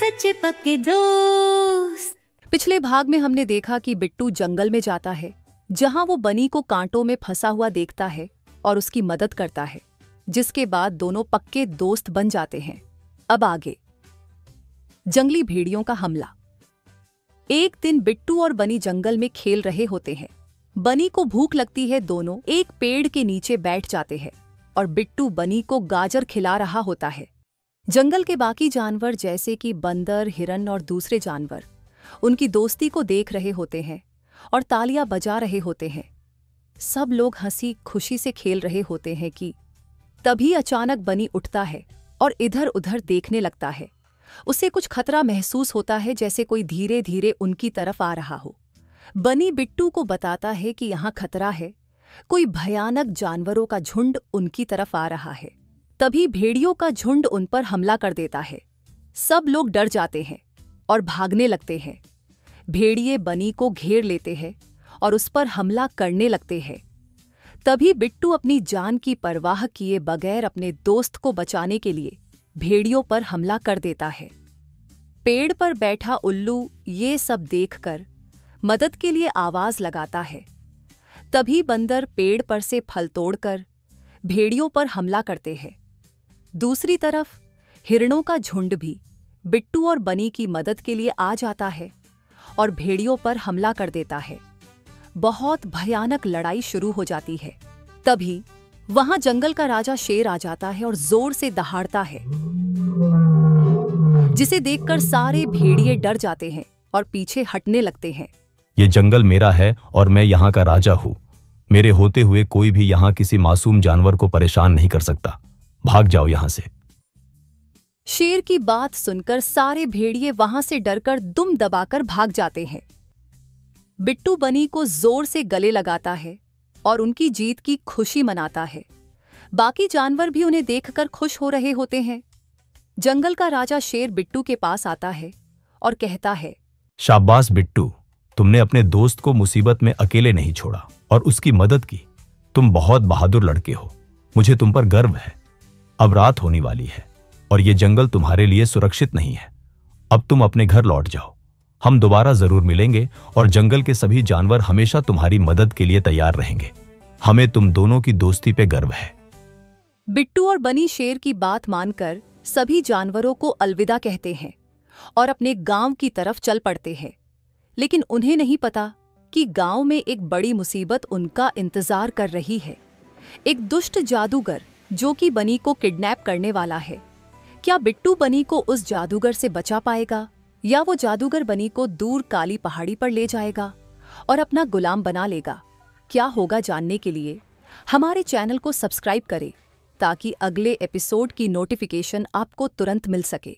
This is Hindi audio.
सच्चे पक्के दोस्त। पिछले भाग में हमने देखा कि बिट्टू जंगल में जाता है, जहां वो बनी को कांटों में फंसा हुआ देखता है और उसकी मदद करता है, जिसके बाद दोनों पक्के दोस्त बन जाते हैं। अब आगे। जंगली भेड़ियों का हमला। एक दिन बिट्टू और बनी जंगल में खेल रहे होते हैं। बनी को भूख लगती है। दोनों एक पेड़ के नीचे बैठ जाते हैं और बिट्टू बनी को गाजर खिला रहा होता है। जंगल के बाकी जानवर जैसे कि बंदर, हिरन और दूसरे जानवर उनकी दोस्ती को देख रहे होते हैं और तालियां बजा रहे होते हैं। सब लोग हंसी खुशी से खेल रहे होते हैं कि तभी अचानक बनी उठता है और इधर उधर देखने लगता है। उसे कुछ खतरा महसूस होता है, जैसे कोई धीरे धीरे उनकी तरफ आ रहा हो। बनी बिट्टू को बताता है कि यहाँ खतरा है, कोई भयानक जानवरों का झुंड उनकी तरफ आ रहा है। तभी भेड़ियों का झुंड उन पर हमला कर देता है। सब लोग डर जाते हैं और भागने लगते हैं। भेड़िए बनी को घेर लेते हैं और उस पर हमला करने लगते हैं। तभी बिट्टू अपनी जान की परवाह किए बगैर अपने दोस्त को बचाने के लिए भेड़ियों पर हमला कर देता है। पेड़ पर बैठा उल्लू ये सब देखकर मदद के लिए आवाज लगाता है। तभी बंदर पेड़ पर से फल तोड़कर भेड़ियों पर हमला करते हैं। दूसरी तरफ हिरणों का झुंड भी बिट्टू और बनी की मदद के लिए आ जाता है और भेड़ियों पर हमला कर देता है। बहुत भयानक लड़ाई शुरू हो जाती है। तभी वहां जंगल का राजा शेर आ जाता है और जोर से दहाड़ता है, जिसे देखकर सारे भेड़िए डर जाते हैं और पीछे हटने लगते हैं। ये जंगल मेरा है और मैं यहाँ का राजा हूँ। मेरे होते हुए कोई भी यहाँ किसी मासूम जानवर को परेशान नहीं कर सकता। भाग जाओ यहाँ से। शेर की बात सुनकर सारे भेड़िए वहां से डरकर दुम दबाकर भाग जाते हैं। बिट्टू बनी को जोर से गले लगाता है और उनकी जीत की खुशी मनाता है। बाकी जानवर भी उन्हें देखकर खुश हो रहे होते हैं। जंगल का राजा शेर बिट्टू के पास आता है और कहता है, शाबाश बिट्टू, तुमने अपने दोस्त को मुसीबत में अकेले नहीं छोड़ा और उसकी मदद की। तुम बहुत बहादुर लड़के हो। मुझे तुम पर गर्व है। अब रात होने वाली है और ये जंगल तुम्हारे लिए सुरक्षित नहीं है। अब तुम अपने घर लौट जाओ। हम दोबारा जरूर मिलेंगे और जंगल के सभी जानवर हमेशा तुम्हारी मदद के लिए तैयार रहेंगे। हमें तुम दोनों की दोस्ती पे गर्व है। बिट्टू और बनी शेर की बात मानकर सभी जानवरों को अलविदा कहते हैं और अपने गांव की तरफ चल पड़ते हैं। लेकिन उन्हें नहीं पता कि गांव में एक बड़ी मुसीबत उनका इंतजार कर रही है। एक दुष्ट जादूगर जो कि बनी को किडनैप करने वाला है। क्या बिट्टू बनी को उस जादूगर से बचा पाएगा या वो जादूगर बनी को दूर काली पहाड़ी पर ले जाएगा और अपना गुलाम बना लेगा? क्या होगा जानने के लिए हमारे चैनल को सब्सक्राइब करें ताकि अगले एपिसोड की नोटिफिकेशन आपको तुरंत मिल सके।